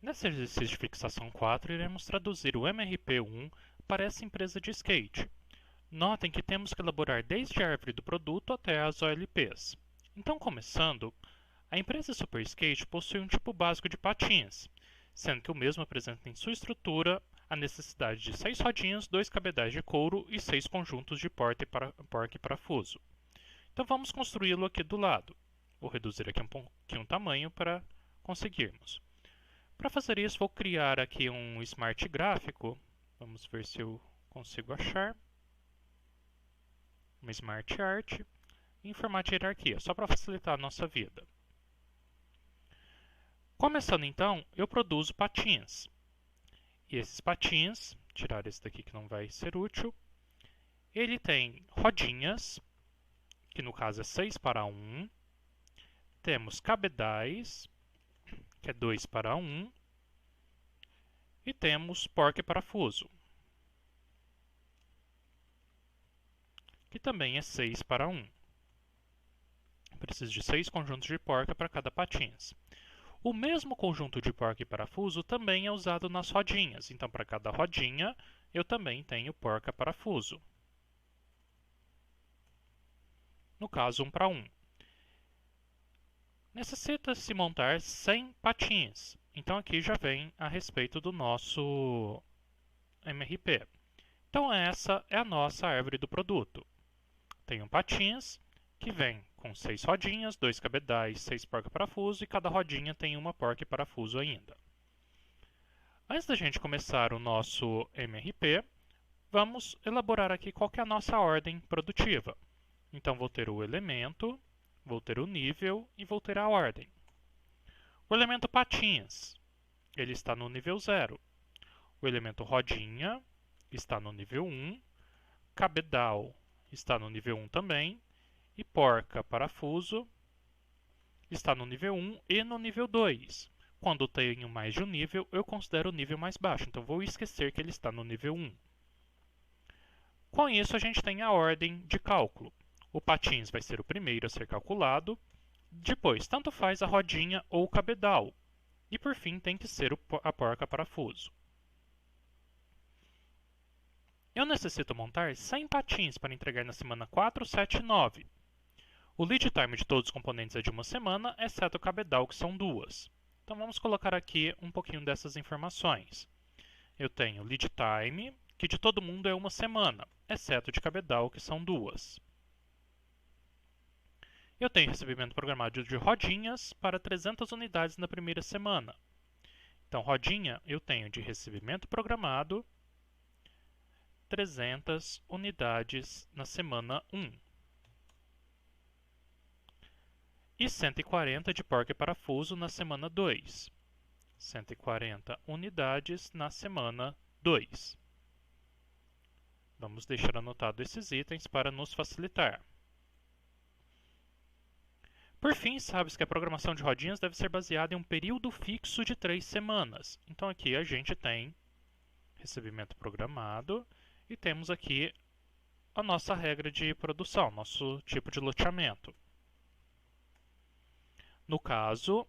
Nesse exercício de fixação 4, iremos traduzir o MRP1 para essa empresa de skate. Notem que temos que elaborar desde a árvore do produto até as OLPs. Então, começando, a empresa Superskate possui um tipo básico de patins, sendo que o mesmo apresenta em sua estrutura a necessidade de 6 rodinhas, 2 cabedais de couro e 6 conjuntos de porta e parafuso. Então vamos construí-lo aqui do lado. Vou reduzir aqui um pouquinho o tamanho para conseguirmos. Para fazer isso, vou criar aqui um Smart Gráfico. Vamos ver se eu consigo achar. Uma Smart Art em formato de hierarquia, só para facilitar a nossa vida. Começando então, eu produzo patins. E esses patins, tirar esse daqui que não vai ser útil, ele tem rodinhas, que no caso é 6 para 1. Temos cabedais, que é 2 para 1. E temos porca e parafuso, que também é 6 para 1. Preciso de 6 conjuntos de porca para cada patins. O mesmo conjunto de porca e parafuso também é usado nas rodinhas. Então, para cada rodinha, eu também tenho porca parafuso. No caso, 1 para 1. Necessita-se montar 100 patins. Então, aqui já vem a respeito do nosso MRP. Então, essa é a nossa árvore do produto. Tenho patins, que vem com 6 rodinhas, 2 cabedais, 6 porca-parafuso e cada rodinha tem uma porca e parafuso ainda. Antes da gente começar o nosso MRP, vamos elaborar aqui qual que é a nossa ordem produtiva. Então, vou ter o elemento, vou ter o nível e vou ter a ordem. O elemento patins, ele está no nível 0. O elemento rodinha está no nível 1. Cabedal está no nível 1 também. E porca parafuso está no nível 1 e no nível 2. Quando tenho mais de um nível, eu considero o nível mais baixo. Então, vou esquecer que ele está no nível 1. Com isso, a gente tem a ordem de cálculo. O patins vai ser o primeiro a ser calculado. Depois, tanto faz a rodinha ou o cabedal. E, por fim, tem que ser a porca parafuso. Eu necessito montar 100 patins para entregar na semana 4, 7 e 9. O lead time de todos os componentes é de uma semana, exceto o cabedal, que são 2. Então vamos colocar aqui um pouquinho dessas informações. Eu tenho lead time, que de todo mundo é uma semana, exceto de cabedal, que são 2. Eu tenho recebimento programado de rodinhas para 300 unidades na primeira semana. Então, rodinha eu tenho de recebimento programado 300 unidades na semana 1. E 140 de porca e parafuso na semana 2. 140 unidades na semana 2. Vamos deixar anotado esses itens para nos facilitar. Por fim, sabe-se que a programação de rodinhas deve ser baseada em um período fixo de 3 semanas. Então aqui a gente tem recebimento programado e temos aqui a nossa regra de produção, nosso tipo de loteamento. No caso,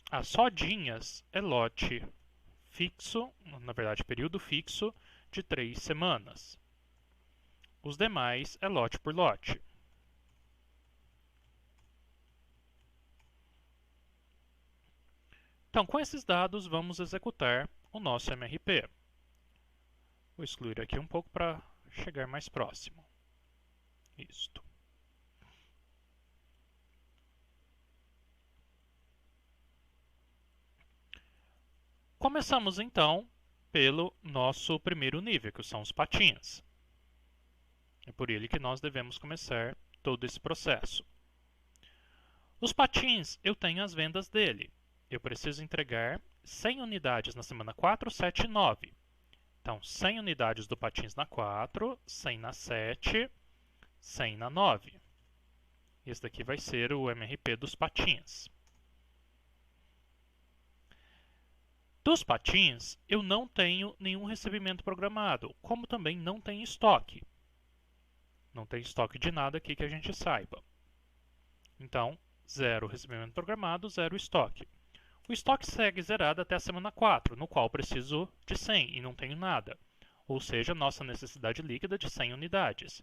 as rodinhas é lote fixo, na verdade período fixo, de 3 semanas. Os demais é lote por lote. Então, com esses dados, vamos executar o nosso MRP. Vou excluir aqui um pouco para chegar mais próximo. Isto. Começamos então pelo nosso primeiro nível, que são os patins. É por ele que nós devemos começar todo esse processo. Os patins, eu tenho as vendas dele. Eu preciso entregar 100 unidades na semana 4, 7 e 9. Então, 100 unidades do patins na 4, 100 na 7, 100 na 9. Esse daqui vai ser o MRP dos patins. Dos patins, eu não tenho nenhum recebimento programado, como também não tem estoque. Não tem estoque de nada aqui que a gente saiba. Então, 0 recebimento programado, 0 estoque. O estoque segue zerado até a semana 4, no qual preciso de 100 e não tenho nada, ou seja, nossa necessidade líquida de 100 unidades.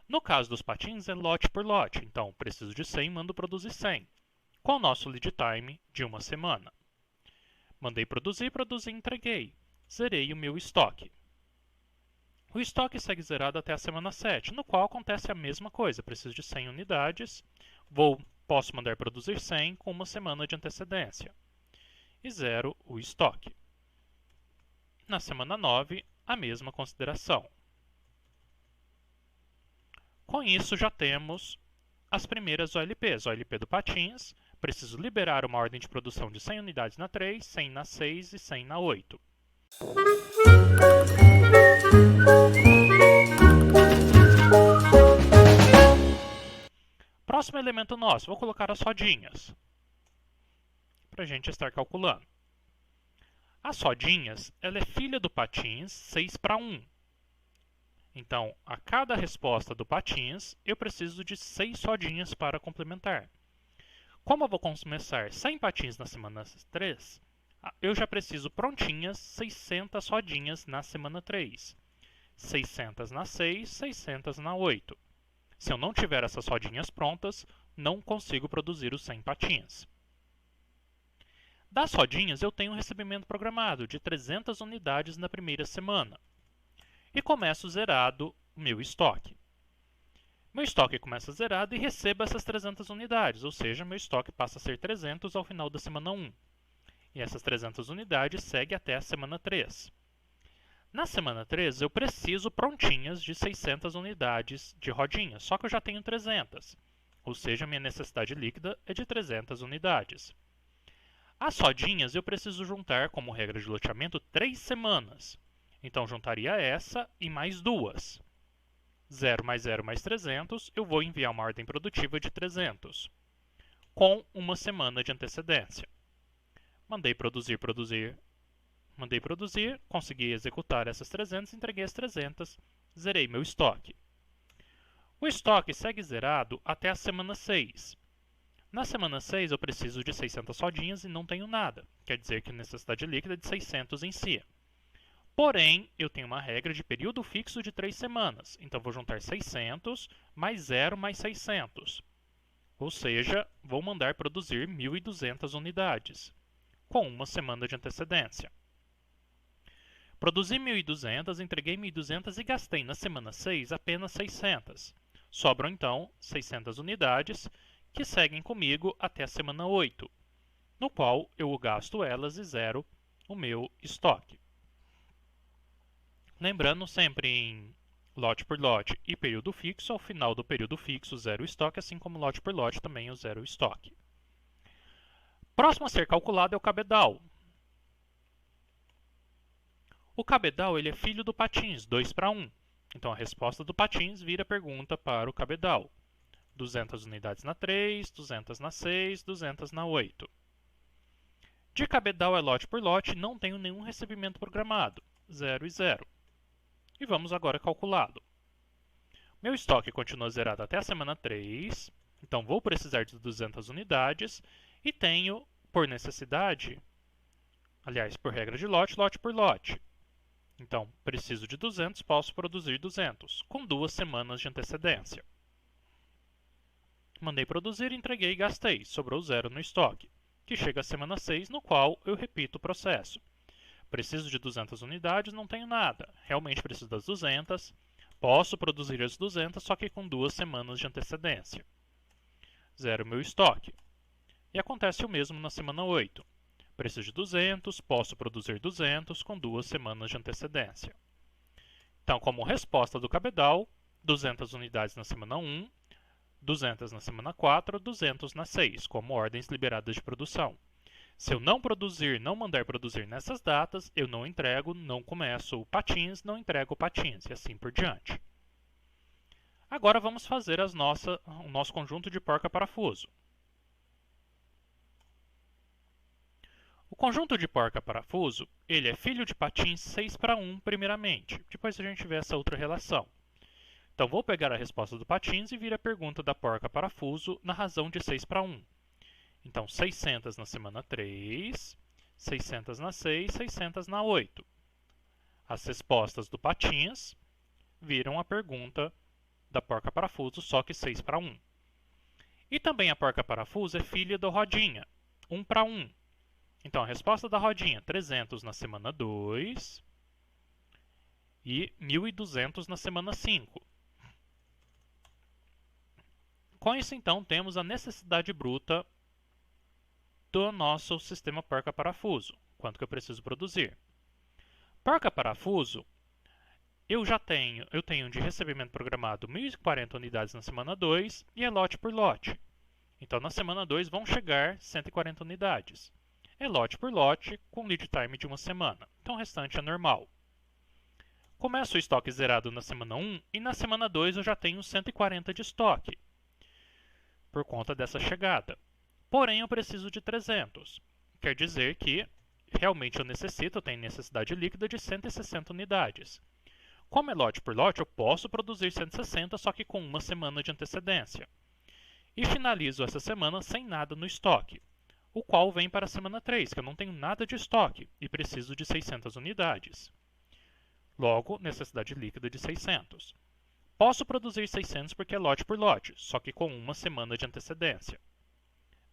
No caso dos patins, é lote por lote, então preciso de 100 e mando produzir 100, com o nosso lead time de uma semana. Mandei produzir, produzi e entreguei. Zerei o meu estoque. O estoque segue zerado até a semana 7, no qual acontece a mesma coisa. Preciso de 100 unidades, posso mandar produzir 100 com uma semana de antecedência. E zero o estoque. Na semana 9, a mesma consideração. Com isso, já temos as primeiras OLPs. OLP do Patins, preciso liberar uma ordem de produção de 100 unidades na 3, 100 na 6 e 100 na 8. Próximo elemento nosso, vou colocar as rodinhas, para a gente estar calculando. As rodinhas, ela é filha do Patins 6:1. Então, a cada resposta do Patins, eu preciso de 6 rodinhas para complementar. Como eu vou começar 100 patins na semana 3, eu já preciso prontinhas 600 rodinhas na semana 3. 600 na 6, 600 na 8. Se eu não tiver essas rodinhas prontas, não consigo produzir os 100 patins. Das rodinhas, eu tenho um recebimento programado de 300 unidades na primeira semana. E começo zerado o meu estoque. Meu estoque começa zerado e recebo essas 300 unidades, ou seja, meu estoque passa a ser 300 ao final da semana 1. E essas 300 unidades seguem até a semana 3. Na semana 3, eu preciso prontinhas de 600 unidades de rodinhas, só que eu já tenho 300, ou seja, minha necessidade líquida é de 300 unidades. As rodinhas eu preciso juntar, como regra de loteamento, 3 semanas. Então, juntaria essa e mais 2. 0 mais 0 mais 300, eu vou enviar uma ordem produtiva de 300, com uma semana de antecedência. Mandei produzir, consegui executar essas 300, entreguei as 300, zerei meu estoque. O estoque segue zerado até a semana 6. Na semana 6 eu preciso de 600 rodinhas e não tenho nada, quer dizer que a necessidade líquida é de 600 em si. Porém, eu tenho uma regra de período fixo de 3 semanas, então vou juntar 600 mais 0 mais 600. Ou seja, vou mandar produzir 1.200 unidades, com uma semana de antecedência. Produzi 1.200, entreguei 1.200 e gastei na semana 6 apenas 600. Sobram então 600 unidades que seguem comigo até a semana 8, no qual eu gasto elas e zero o meu estoque. Lembrando sempre em lote por lote e período fixo, ao final do período fixo zero o estoque, assim como lote por lote também eu zero o estoque. Próximo a ser calculado é o cabedal. O cabedal ele é filho do patins, 2:1. Então a resposta do patins vira pergunta para o cabedal. 200 unidades na 3, 200 na 6, 200 na 8. De cabedal é lote por lote, não tenho nenhum recebimento programado, 0 e 0. E vamos agora calculá-lo. Meu estoque continua zerado até a semana 3, então vou precisar de 200 unidades e tenho, por necessidade, aliás, por regra de lote, lote por lote. Então, preciso de 200, posso produzir 200, com 2 semanas de antecedência. Mandei produzir, entreguei e gastei, sobrou 0 no estoque, que chega à semana 6, no qual eu repito o processo. Preciso de 200 unidades, não tenho nada. Realmente preciso das 200. Posso produzir as 200, só que com 2 semanas de antecedência. Zero meu estoque. E acontece o mesmo na semana 8. Preciso de 200, posso produzir 200 com 2 semanas de antecedência. Então, como resposta do cabedal, 200 unidades na semana 1, 200 na semana 4, 200 na 6, como ordens liberadas de produção. Se eu não produzir, não mandar produzir nessas datas, eu não entrego, não começo o patins, não entrego o patins e assim por diante. Agora vamos fazer o nosso conjunto de porca-parafuso. O conjunto de porca-parafuso, ele é filho de patins 6:1 primeiramente, depois a gente vê essa outra relação. Então vou pegar a resposta do patins e vir a pergunta da porca-parafuso na razão de 6:1. Então, 600 na semana 3, 600 na 6, 600 na 8. As respostas do Patinhas viram a pergunta da porca-parafuso, só que 6 para 1. E também a porca-parafuso é filha do Rodinha, 1 para 1. Então, a resposta da Rodinha, 300 na semana 2 e 1.200 na semana 5. Com isso, então, temos a necessidade bruta do nosso sistema porca-parafuso. Quanto que eu preciso produzir? Porca-parafuso, eu tenho de recebimento programado 1.040 unidades na semana 2 e é lote por lote. Então, na semana 2 vão chegar 140 unidades. É lote por lote, com lead time de uma semana. Então, o restante é normal. Começa o estoque zerado na semana 1 e na semana 2 eu já tenho 140 de estoque, por conta dessa chegada. Porém, eu preciso de 300. Quer dizer que realmente eu tenho necessidade líquida de 160 unidades. Como é lote por lote, eu posso produzir 160, só que com uma semana de antecedência. E finalizo essa semana sem nada no estoque, o qual vem para a semana 3, que eu não tenho nada de estoque e preciso de 600 unidades. Logo, necessidade líquida de 600. Posso produzir 600 porque é lote por lote, só que com uma semana de antecedência.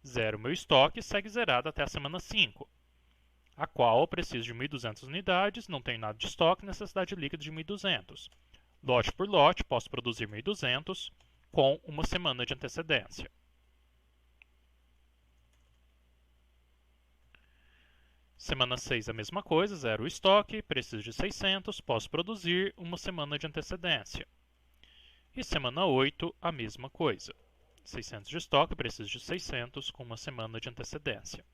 Zero meu estoque e segue zerado até a semana 5, a qual eu preciso de 1.200 unidades, não tenho nada de estoque, necessidade líquida de 1.200. Lote por lote, posso produzir 1.200 com uma semana de antecedência. Semana 6 a mesma coisa, zero o estoque, preciso de 600, posso produzir uma semana de antecedência. E semana 8 a mesma coisa. 600 de estoque, preciso de 600 com uma semana de antecedência.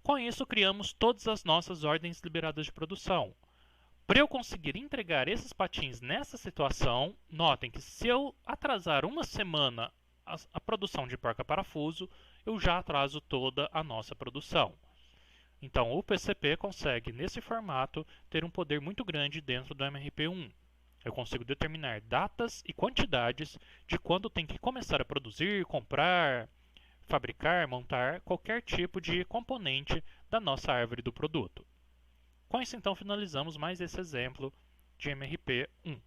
Com isso, criamos todas as nossas ordens liberadas de produção. Para eu conseguir entregar esses patins nessa situação, notem que se eu atrasar uma semana a produção de porca-parafuso, eu já atraso toda a nossa produção. Então, o PCP consegue, nesse formato, ter um poder muito grande dentro do MRP1. Eu consigo determinar datas e quantidades de quando tem que começar a produzir, comprar, fabricar, montar qualquer tipo de componente da nossa árvore do produto. Com isso, então, finalizamos mais esse exemplo de MRP1.